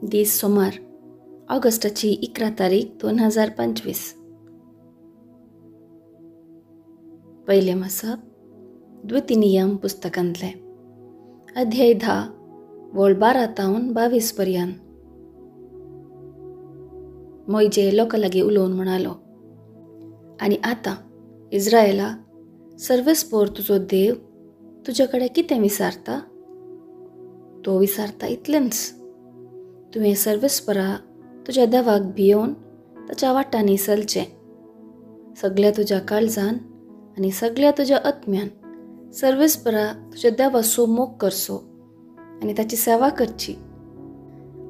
दीस सोमार ऑगस्टाची 11 तारीख 2025. पहिले मसप द्वितीनियम पुस्तकांतले अध्याय 10 वळ 12 तावन 22 पर्यंत. मोइजे लोकां लागीं उलोवन म्हणालो, आनी आतां इस्रायेला, सर्वेस्पोर तुजो देव तुजे कडेन कितें विचारता? तो विचारता इतलेंच, तुवें सर्वेस्परा तुज्या देवाक भियोवन ताच्या वाटांनी चलचें. सगळ्या तुज्या काळजान आनी सगळ्या तुज्या आत्म्यान सर्वेस्परा तुज्या देवाचो मोग करचो आनी ताची सेवा करची.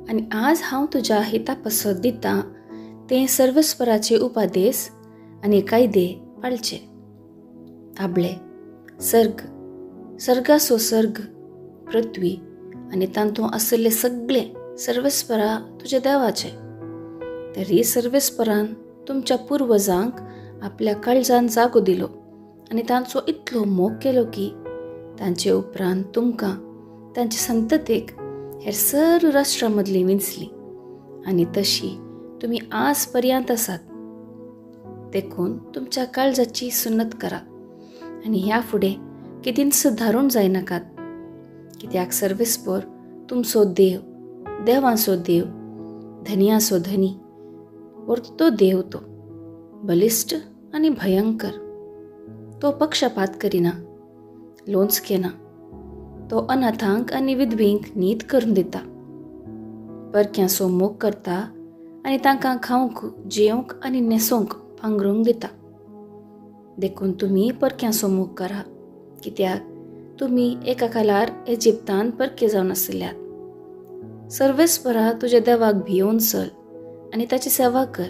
आनी आज हांव तुज्या हिता पसत दितां तें सर्वेस्पराचे उपादेश आनी कायदे पाळचे. आबळे, सर्गाचो सर्ग, पृथ्वी आनी तांतूं आशिल्ले सगळे सर्वेस्परा तुज्या देवाचे. तरी सर्वेस्परान तुमच्या पुर्वजांक आपल्या काळजान जागो दिलो आनी तांचो इतलो मोग केलो की तांचे उपरांत तुमकां तांचे संततेक हेर सर्व राष्ट्रां मदलीं विंचली. आनी तशी तुमी आज पर्यंत आसात. देखून तुमच्या काळजाची सुन्नत करा आनी ह्या फुडें केदीन सुदारूंक जायनाकात. कित्याक सर्वेस्पर तुमचो देव, देवांचो देव, धन्याचो धनी, तो देव तो बलिश्ट आनी भयंकर. तो पक्षपात करिना, लोंचके ना. तो अनाथांक आनी विधवींक नीत करून दिता. परक्यांचो मोग करता आनी तांकां खावंक, जेवंक आनी न्हेसोवंक पांघरूंक दिता. देखून तुमी परक्यांचो मोग करा, कित्याक तुमी एका कालार इजिप्तान परके जावन आशिल्ल्यात. सर्वेस्परा तुज्या देवाक भियोवन चल आनी ताची सेवा कर.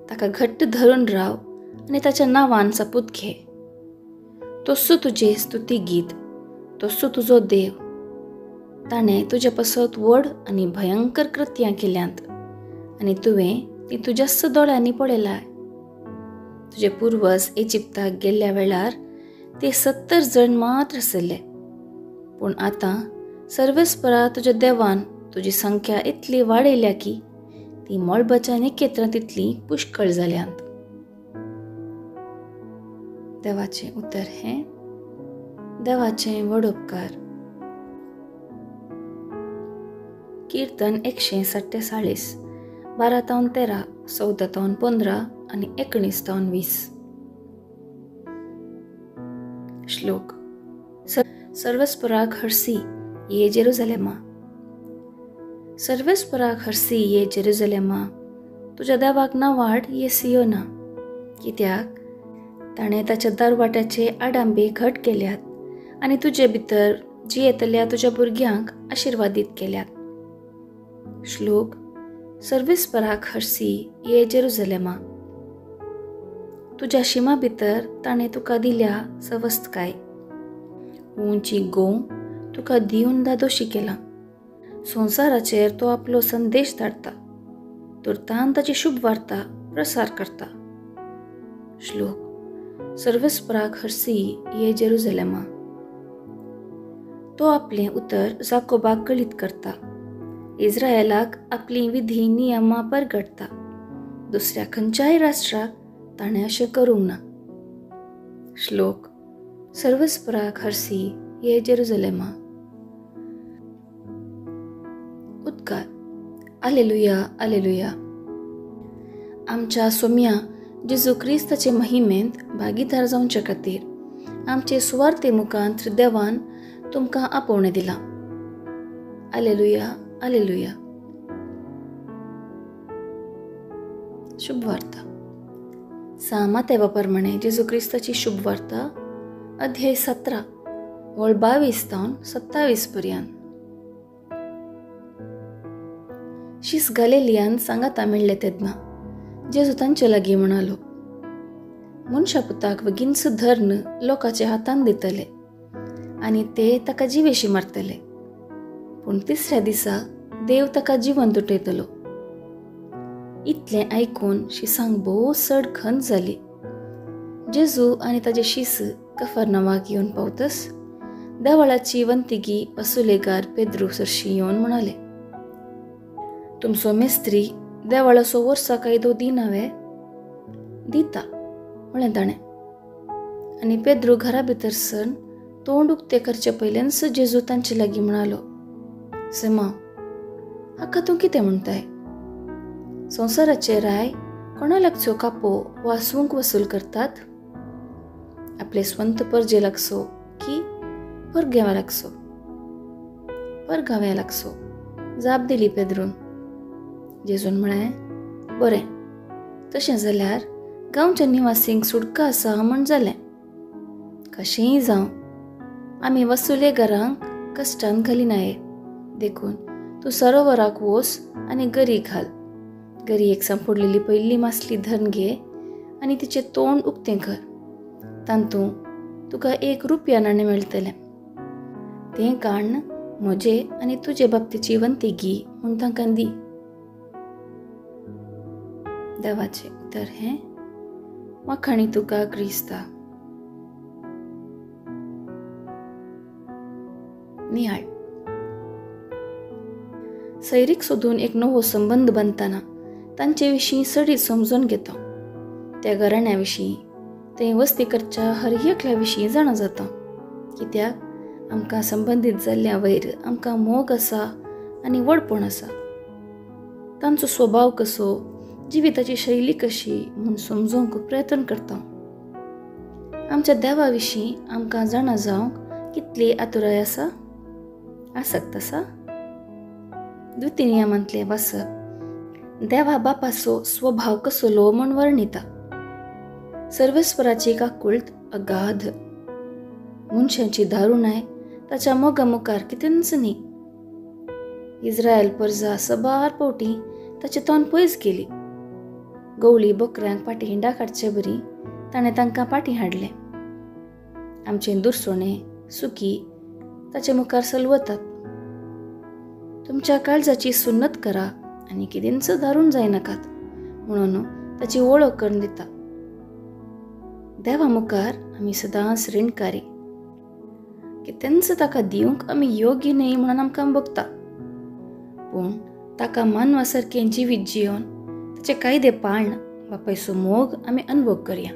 ताका घट्ट धरून राव आनी ताच्या नांवान सपूत घे. तोस्सो तुजें स्तुती गीत, तोस्सो तुजो देव. ताणें तुजे पसत व्हड आनी भयंकर कृत्यां केल्यांत आनी तुवें ती तुज्याच दोळ्यांनी पळयलाय. तुजे पुर्वज इजिप्ताक गेल्ल्या वेळार ते 70 जण मात्र आशिल्ले. पूण आतां सर्वेस्परा तुज्या देवान तुजी संख्या इतली वाडयल्या की ती मळबाच्या निकेत्रां तितली पुष्कळ जाल्यांत. देवाचें उतर हें. देवाचें व्हड उपकार. कीर्तन 147, 12-13, 14-15 आनी 19-20. श्लोक. सर्वेस्पराक हरसी ये जेरुसलेमा. सर्वेस्पराक हरसी ये जेरुसलेमा, तुज्या देवाक नावाड ये सियोना. कित्याक ताणें ताच्या दारवाट्याचे आडांबे घट केल्यात आनी तुजे भितर जियेतल्या तुज्या भुरग्यांक आशिर्वादीत केल्यात. श्लोक. सर्वेस्पराक हरसी ये जेरुसलेमा, तुज्या शिमा भितर ताणें तुका दिल्या सवस्तकाय. उंची गोव तुका दिवन दादोशी केला. संवसाराचेर तो आपलो संदेश धाडटा. तुर्तान ताची शुभ वार्ता प्रसार करता. श्लोक. सर्वेस्पराक हरसी ये जेरुसलेमा, तो आपलें उतर जाकोबाक कळीत करता. इस्रायेलाक आपली विधी नियमां परगटता. दुसऱ्या खंयच्याय राष्ट्राक ताणें अशें करूंक ना. श्लोक. सर्वेस्पराक हरसी ये जेरुसलेमा. उद्गार. आलेलुया, आलेलुया. आमच्या सोम्या जेजू क्रिस्ताचे महिमेंत भागीदार जावचे खातीर आमचे सुवार्ते मुखांत देवान तुमकां आपोवणें दिलां. आलेलुया, आलेलुया. शुभ वार्ता. सामातेवा प्रमाणे जेजू क्रिस्ताची शुभ वार्ता अध्याय 17 वळ 22-27 पर्यंत. शीस गलिलियान सांगाता मेळ्ळे तेदना जेजू तांचे लागीं म्हणालो, मनशा पुताक वगींच धर्न लोकांच्या हातान दितले आनी ते ताका जिवेशी मारतले. पूण तिसऱ्या दिसा देव ताका जिवंत उठयतलो. इतलें आयकून शिसांक भोव चड खंत जाली. जेजू आनी ताजे शीस कफरनावाक येवन पावतस देवळाची वंतिगी असुलेगार पेद्रू सरशी येवन म्हणाले, तुमचो मेस्त्री देवाळाचो वर्सा कायदो दिनावे दिता म्हळें ताणें. आनी पेद्रू घरा भितर सर तोंड उक्तें करचे पयल्यानच जेजू तांचे लागीं म्हणालो, सिमा, हाका तूं कितें म्हणटाय? संवसाराचे राय कोणा लागचो कापो वा सूंक वसूल करतात? आपले स्वंत परजे लागसो की परगाव्या लागसो? परगाव्या लागसो, जाप दिली पेद्रून. जेजून म्हळें, बरें, तशें जाल्यार गांवच्या निवासींक सुटका आसा म्हण जालें. कशेंय जावं, आमी वसुलेगारांक कश्टान घालिनाये. देखून तूं सरोवराक वच आनी गरी घाल. गरयेक सांपडलेली पयली मासली धरून घे आनी तिचें तोंड उक्तें कर. तांतूं तुका 1 रुपया नाणें मेळटलें. तें काण म्हजे आनी तुजे बाबतीची वंतेगी म्हूण तांकां दी. देवाचें उतर हें, वाखाणी तुका क्रिस्ता. नियाळ. सैरीक सोदून एक नवो संबंद बांदतना तांचे विशीं सडीत समजून घेता. त्या घराण्या विशीं, ते वस्तीकरच्या हर एकल्या विशीं जाणा जाता. कित्याक आमकां संबंदीत जाल्ल्या वयर आमकां मोग आसा आनी व्हडपण आसा. तांचो स्वभाव कसो, जिविताची शैली कशी म्हूण समजूंक प्रयत्न करता. आमच्या देवा विशीं आमकां जाणा जावंक कितली आतुराय आसा, आसक्त आसा. द्वितीनियमांतलें वाचप देवा बापाचो स्वभाव कसलो म्हूण वर्णिता. सर्वेस्पराची काकुळट अगाध. मनशाची दारुणाय ताच्या मोगा मुखार कितेंच न्ही. इस्रायल परजा सबार पावटी ताचे तोंड पयस गेली. गवळी बकऱ्यांक पाटी हिंडा काडचे बरी ताणें तांकां पाटी हाडलें. आमचें दुरसोणें सुकी ताचे मुखार सलवतात. तुमच्या काळजाची सुन्नत करा आनी कितेंच दारूण जायनाकात म्हणून ताची वळख करून दिता. देवा मुखार आमी सदांच ऋणकारी. कितेंच ताका दिवंक आमी योग्य न्हय म्हणून आमकां भोगता. पूण ताका मानवा सारकें जिवीत जियोन ताचे कायदे पाळन बापायचो मोग आमी अनुभव करया.